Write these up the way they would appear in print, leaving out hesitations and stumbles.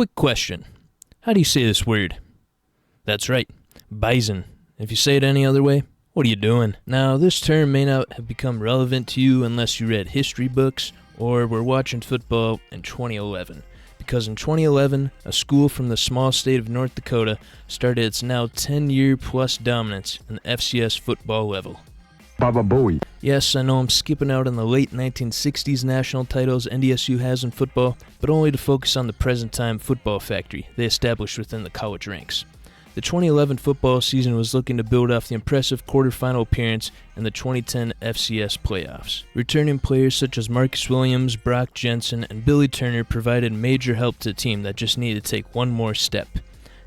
Quick question. How do you say this word? That's right, bison. If you say it any other way, what are you doing? Now, this term may not have become relevant to you unless you read history books or were watching football in 2011. Because in 2011, a school from the small state of North Dakota started its now 10-year-plus dominance in the FCS football level. Baba Booey. Yes, I know I'm skipping out on the late 1960s national titles NDSU has in football, but only to focus on the present-time football factory they established within the college ranks. The 2011 football season was looking to build off the impressive quarterfinal appearance in the 2010 FCS playoffs. Returning players such as Marcus Williams, Brock Jensen, and Billy Turner provided major help to the team that just needed to take one more step.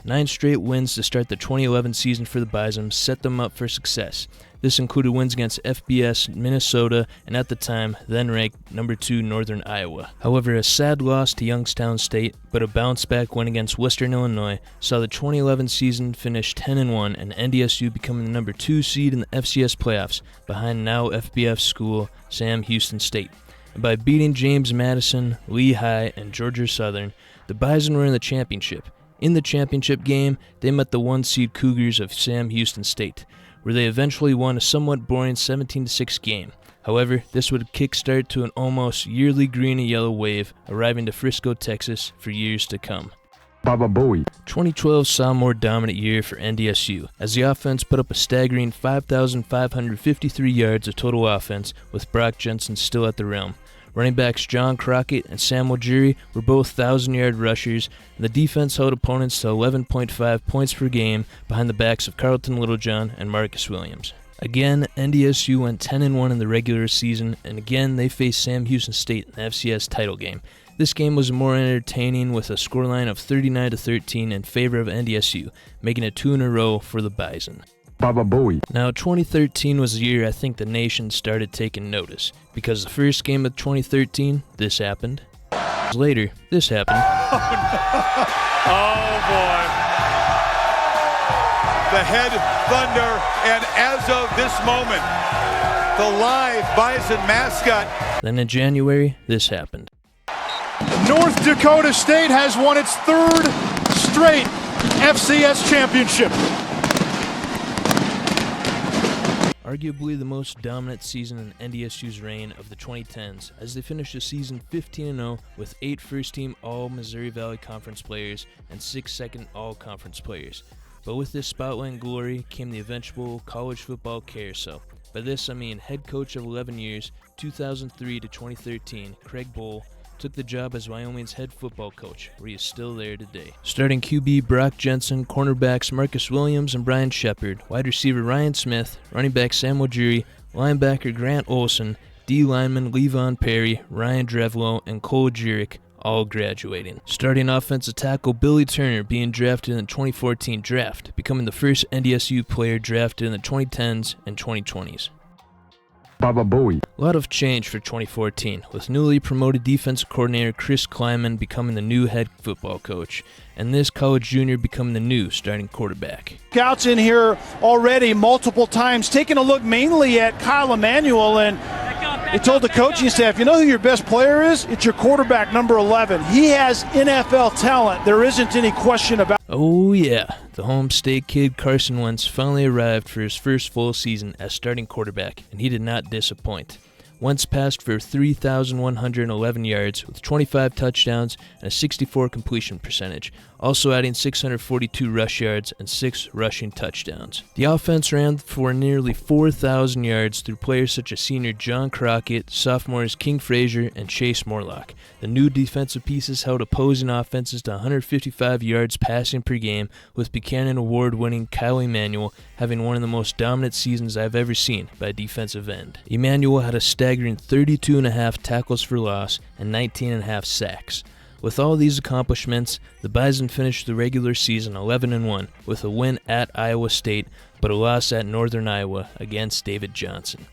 9 straight wins to start the 2011 season for the Bison set them up for success. This included wins against FBS, Minnesota, and at the time, then-ranked number 2 Northern Iowa. However, a sad loss to Youngstown State, but a bounce-back win against Western Illinois saw the 2011 season finish 10-1 and NDSU becoming the number 2 seed in the FCS playoffs, behind now FBS school Sam Houston State. And by beating James Madison, Lehigh, and Georgia Southern, the Bison were in the championship. In the championship game, they met the 1-seed Cougars of Sam Houston State, where they eventually won a somewhat boring 17-6 game. However, this would kickstart to an almost yearly green and yellow wave, arriving to Frisco, Texas, for years to come. Baba Booey. 2012 saw a more dominant year for NDSU, as the offense put up a staggering 5,553 yards of total offense, with Brock Jensen still at the helm. Running backs John Crockett and Samuel Jury were both 1,000-yard rushers, and the defense held opponents to 11.5 points per game behind the backs of Carlton Littlejohn and Marcus Williams. Again, NDSU went 10-1 in the regular season, and again they faced Sam Houston State in the FCS title game. This game was more entertaining with a scoreline of 39-13 in favor of NDSU, making it 2 in a row for the Bison. Baba Booey. Now, 2013 was the year I think the nation started taking notice, because the first game of 2013, this happened. Later, this happened. Oh boy. The head thunder, and as of this moment, the live Bison mascot. Then in January, this happened. North Dakota State has won its 3rd straight FCS championship. Arguably the most dominant season in NDSU's reign of the 2010s, as they finished the season 15-0 with 8 first-team All-Missouri Valley Conference players and 6 second All-Conference players. But with this spotlight and glory came the eventual college football carousel. By this I mean head coach of 11 years, 2003 to 2013, Craig Bohl, took the job as Wyoming's head football coach, where he is still there today. Starting QB Brock Jensen, cornerbacks Marcus Williams and Brian Shepard, wide receiver Ryan Smith, running back Samuel Jury, linebacker Grant Olson, D lineman Levon Perry, Ryan Drevlo, and Cole Jurek, all graduating. Starting offensive tackle Billy Turner being drafted in the 2014 draft, becoming the first NDSU player drafted in the 2010s and 2020s. Baba Booey. A lot of change for 2014, with newly promoted defensive coordinator Chris Kleiman becoming the new head football coach, and this college junior becoming the new starting quarterback. Scouts in here already multiple times, taking a look mainly at Kyle Emanuel, and they told the coaching staff, you know who your best player is? It's your quarterback, number 11. He has NFL talent. There isn't any question about it. Oh yeah, the home state kid Carson Wentz finally arrived for his first full season as starting quarterback, and he did not disappoint. Wentz passed for 3,111 yards with 25 touchdowns and a 64 completion percentage, also adding 642 rush yards and 6 rushing touchdowns. The offense ran for nearly 4,000 yards through players such as senior John Crockett, sophomores King Frazier, and Chase Morlock. The new defensive pieces held opposing offenses to 155 yards passing per game, with Buchanan Award-winning Kyle Emanuel having one of the most dominant seasons I've ever seen by a defensive end. Emanuel had a staggering 32.5 tackles for loss and 19.5 sacks. With all these accomplishments, the Bison finished the regular season 11-1 with a win at Iowa State, but a loss at Northern Iowa against David Johnson,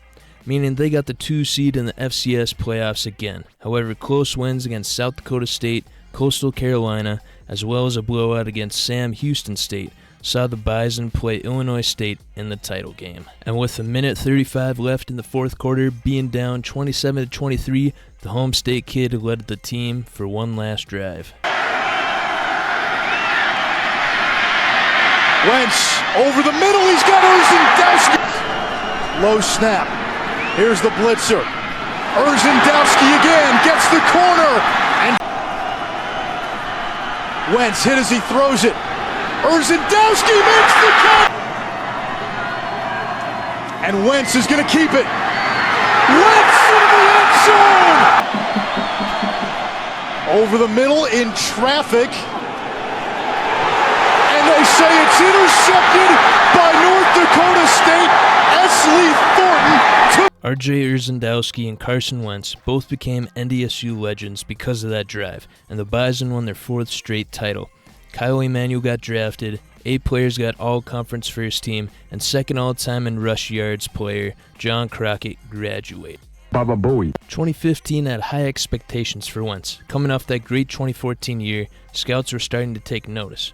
meaning they got the 2 seed in the FCS playoffs again. However, close wins against South Dakota State, Coastal Carolina, as well as a blowout against Sam Houston State, saw the Bison play Illinois State in the title game. And with a minute 35 left in the fourth quarter, being down 27-23, the home state kid led the team for one last drive. Wentz over the middle. He's got Urzendowski. Low snap. Here's the blitzer. Urzendowski again gets the corner. And Wentz hit as he throws it. Urzendowski makes the cut. And Wentz is going to keep it. Wentz into the end zone. Over the middle in traffic. And they say it's intercepted by North Dakota State. Lee Thornton. R.J. Urzendowski and Carson Wentz both became NDSU legends because of that drive, and the Bison won their 4th straight title. Kyle Emanuel got drafted, 8 players got all-conference first team, and second all-time in rush yards player John Crockett graduated. Baba Booey. 2015 had high expectations for Wentz. Coming off that great 2014 year, scouts were starting to take notice.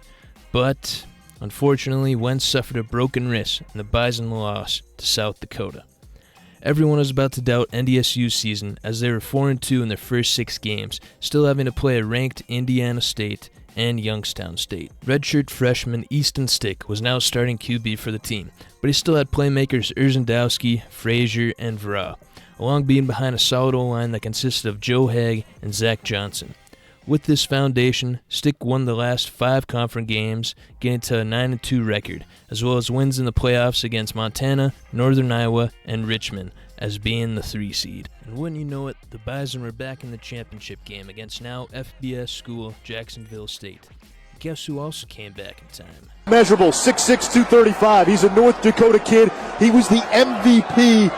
But unfortunately, Wentz suffered a broken wrist, and the Bison lost to South Dakota. Everyone was about to doubt NDSU's season as they were 4-2 in their first 6 games, still having to play a ranked Indiana State and Youngstown State. Redshirt freshman Easton Stick was now starting QB for the team, but he still had playmakers Urzendowski, Frazier, and Vra, along being behind a solid O-line that consisted of Joe Haig and Zach Johnson. With this foundation, Stick won the last 5 conference games, getting to a 9-2 record, as well as wins in the playoffs against Montana, Northern Iowa, and Richmond, as being the 3 seed. And wouldn't you know it, the Bison were back in the championship game against now FBS school Jacksonville State. Guess who also came back in time? Measurable, 6'6", 235. He's a North Dakota kid. He was the MVP.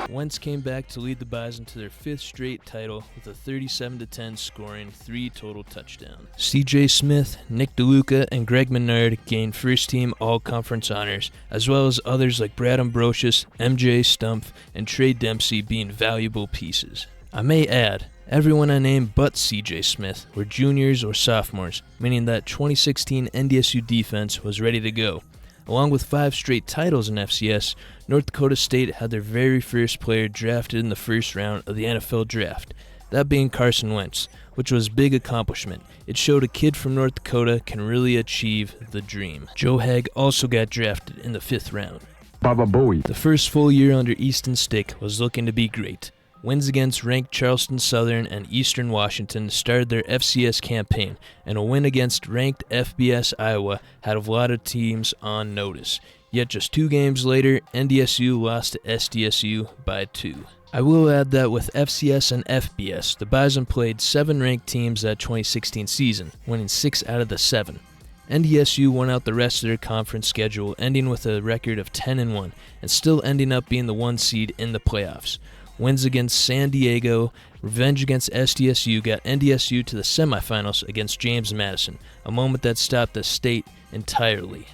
Wentz came back to lead the Bison to their 5th straight title with a 37-10 scoring, 3 total touchdowns. C.J. Smith, Nick DeLuca, and Greg Menard gained first-team all-conference honors, as well as others like Brad Ambrosius, M.J. Stumpf, and Trey Dempsey being valuable pieces. I may add, everyone I named but C.J. Smith were juniors or sophomores, meaning that 2016 NDSU defense was ready to go. Along with 5 straight titles in FCS, North Dakota State had their very first player drafted in the first round of the NFL draft, that being Carson Wentz, which was a big accomplishment. It showed a kid from North Dakota can really achieve the dream. Joe Haig also got drafted in the 5th round. Baba Booey. The first full year under Easton Stick was looking to be great. Wins against ranked Charleston Southern and Eastern Washington started their FCS campaign, and a win against ranked FBS Iowa had a lot of teams on notice. Yet just 2 games later, NDSU lost to SDSU by 2. I will add that with FCS and FBS, the Bison played 7 ranked teams that 2016 season, winning 6 out of the 7. NDSU won out the rest of their conference schedule, ending with a record of 10-1, and still ending up being the 1 seed in the playoffs. Wins against San Diego, revenge against SDSU got NDSU to the semifinals against James Madison, a moment that stopped the state entirely.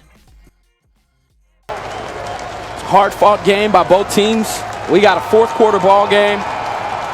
Hard-fought game by both teams. We got a 4th quarter ball game,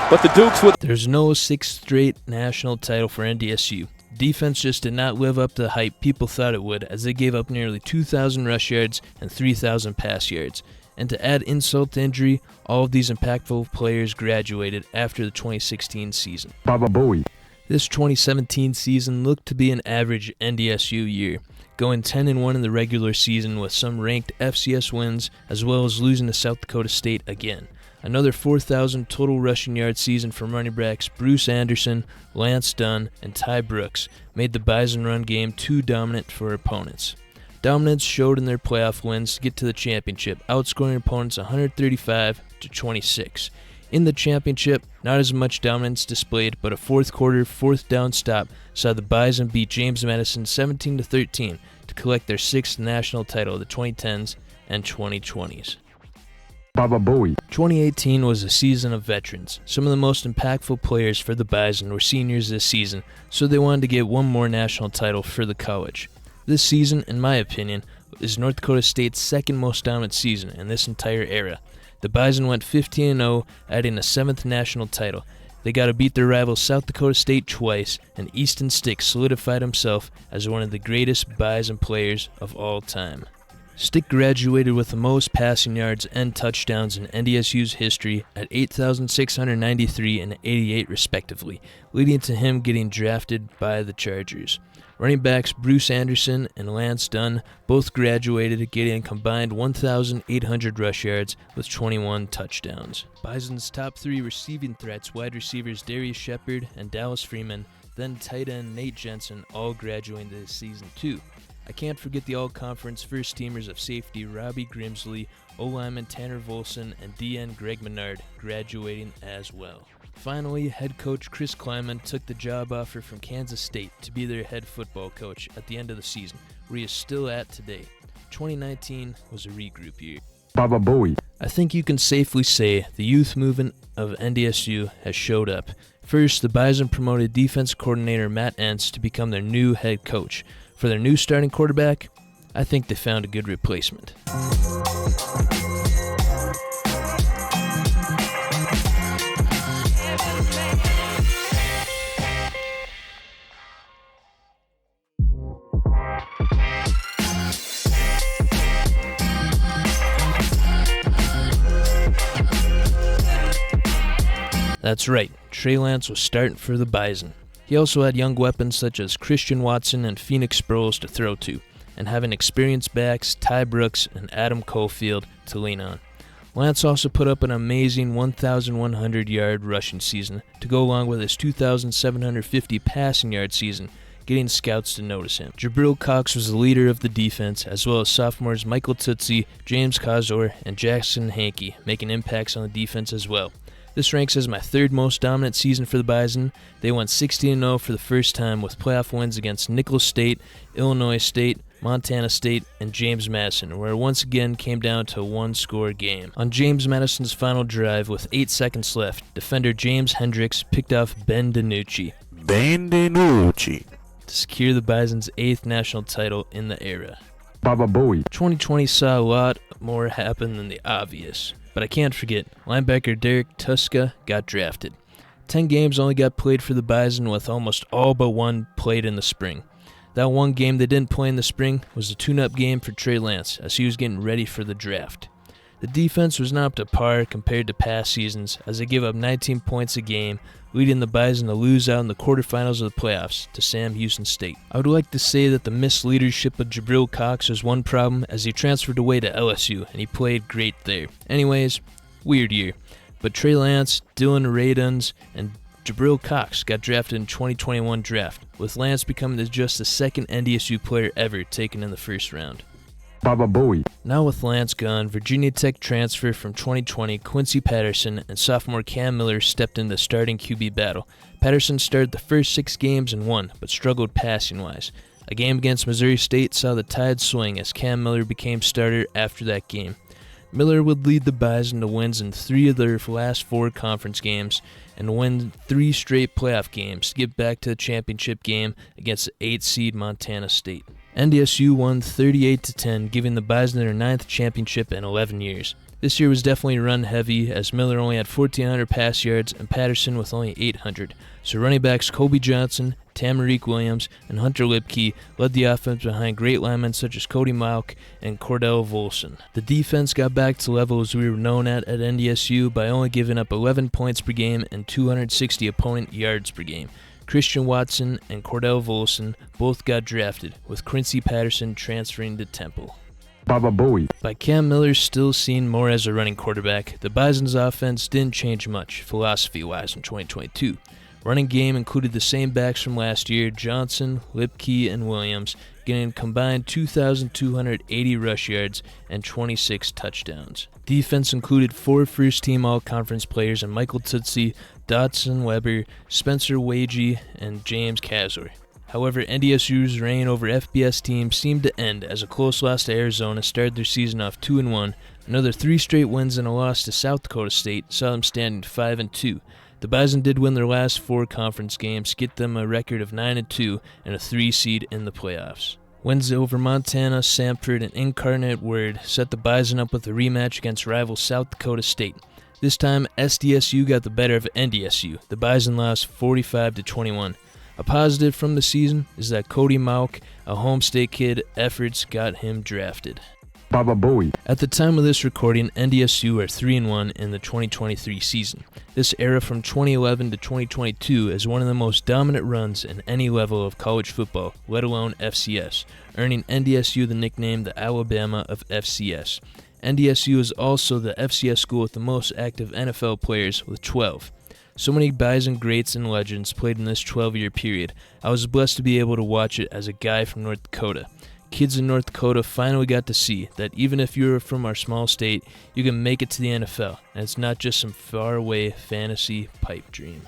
but the Dukes with... There's no 6th straight national title for NDSU. Defense just did not live up to the hype people thought it would, as they gave up nearly 2,000 rush yards and 3,000 pass yards. And to add insult to injury, all of these impactful players graduated after the 2016 season. Baba Booey. This 2017 season looked to be an average NDSU year, going 10-1 in the regular season with some ranked FCS wins, as well as losing to South Dakota State again. Another 4,000 total rushing yard season from running backs Bruce Anderson, Lance Dunn, and Ty Brooks made the Bison run game too dominant for opponents. Dominance showed in their playoff wins to get to the championship, outscoring opponents 135-26. In the championship, not as much dominance displayed, but a 4th quarter, 4th down stop saw the Bison beat James Madison 17-13 to collect their 6th national title of the 2010s and 2020s. Baba Booey. 2018 was a season of veterans. Some of the most impactful players for the Bison were seniors this season, so they wanted to get one more national title for the college. This season, in my opinion, is North Dakota State's 2nd most dominant season in this entire era. The Bison went 15-0, adding a 7th national title. They got to beat their rival South Dakota State twice, and Easton Stick solidified himself as one of the greatest Bison players of all time. Stick graduated with the most passing yards and touchdowns in NDSU's history at 8,693 and 88 respectively, leading to him getting drafted by the Chargers. Running backs Bruce Anderson and Lance Dunn both graduated, getting a combined 1,800 rush yards with 21 touchdowns. Bison's top three receiving threats, wide receivers Darius Shepard and Dallas Freeman, then tight end Nate Jensen, all graduating this season too. I can't forget the all-conference first-teamers of safety Robbie Grimsley, O-lineman Tanner Volson, and DN Greg Menard graduating as well. Finally, head coach Chris Kleiman took the job offer from Kansas State to be their head football coach at the end of the season, where he is still at today. 2019 was a regroup year. Baba Booey. I think you can safely say the youth movement of NDSU has showed up. First, the Bison promoted defense coordinator Matt Entz to become their new head coach. For their new starting quarterback, I think they found a good replacement. That's right, Trey Lance was starting for the Bison. He also had young weapons such as Christian Watson and Phoenix Sproles to throw to, and having experienced backs Ty Brooks and Adam Cofield to lean on. Lance also put up an amazing 1,100-yard rushing season to go along with his 2,750 passing yard season, getting scouts to notice him. Jabril Cox was the leader of the defense, as well as sophomores Michael Tootsie, James Kazor, and Jackson Hankey, making impacts on the defense as well. This ranks as my third most dominant season for the Bison. They went 16-0 for the first time with playoff wins against Nicholls State, Illinois State, Montana State, and James Madison, where it once again came down to a one-score game. On James Madison's final drive with 8 seconds left, defender James Hendricks picked off Ben DiNucci to secure the Bison's 8th national title in the era. Baba Booey. 2020 saw a lot more happen than the obvious. But I can't forget, linebacker Derek Tuska got drafted. 10 games only got played for the Bison, with almost all but one played in the spring. That one game they didn't play in the spring was a tune-up game for Trey Lance, as he was getting ready for the draft. The defense was not up to par compared to past seasons, as they gave up 19 points a game, leading the Bison to lose out in the quarterfinals of the playoffs to Sam Houston State. I would like to say that the missed leadership of Jabril Cox was one problem, as he transferred away to LSU, and he played great there. Anyways, weird year. But Trey Lance, Dylan Raduns, and Jabril Cox got drafted in 2021 draft, with Lance becoming just the second NDSU player ever taken in the first round. Baba Booey. Now with Lance gone, Virginia Tech transfer from 2020 Quincy Patterson and sophomore Cam Miller stepped in the starting QB battle. Patterson started the first 6 games and won, but struggled passing-wise. A game against Missouri State saw the tide swing as Cam Miller became starter after that game. Miller would lead the Bison to wins in 3 of their last 4 conference games and win 3 straight playoff games to get back to the championship game against the 8th-seed Montana State. NDSU won 38-10, giving the Bison their 9th championship in 11 years. This year was definitely run-heavy, as Miller only had 1,400 pass yards and Patterson with only 800. So running backs Kobe Johnson, Tamarique Williams, and Hunter Lipke led the offense behind great linemen such as Cody Malk and Cordell Volson. The defense got back to levels we were known at NDSU by only giving up 11 points per game and 260 opponent yards per game. Christian Watson and Cordell Volson both got drafted, with Quincy Patterson transferring to Temple. Baba Booey. By Cam Miller still seen more as a running quarterback, the Bison's offense didn't change much philosophy-wise in 2022. Running game included the same backs from last year, Johnson, Lipke, and Williams, getting a combined 2,280 rush yards and 26 touchdowns. Defense included 4 first-team all-conference players in Michael Tootsie, Dotson Weber, Spencer Wagee, and James Kazor. However, NDSU's reign over FBS teams seemed to end as a close loss to Arizona started their season off 2-1. Another 3 straight wins and a loss to South Dakota State saw them standing 5-2. The Bison did win their last 4 conference games, get them a record of 9-2 and a 3 seed in the playoffs. Wins over Montana, Samford, and Incarnate Word set the Bison up with a rematch against rival South Dakota State. This time, SDSU got the better of NDSU. The Bison lost 45-21. A positive from the season is that Cody Malk, a home state kid, efforts got him drafted. Baba Booey. At the time of this recording, NDSU are 3-1 in the 2023 season. This era from 2011 to 2022 is one of the most dominant runs in any level of college football, let alone FCS, earning NDSU the nickname the Alabama of FCS. NDSU is also the FCS school with the most active NFL players with 12. So many Bison greats and legends played in this 12-year period. I was blessed to be able to watch it as a guy from North Dakota. Kids in North Dakota finally got to see that even if you're from our small state, you can make it to the NFL, and it's not just some faraway fantasy pipe dream.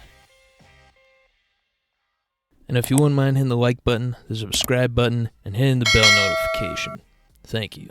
And if you wouldn't mind hitting the like button, the subscribe button, and hitting the bell notification. Thank you.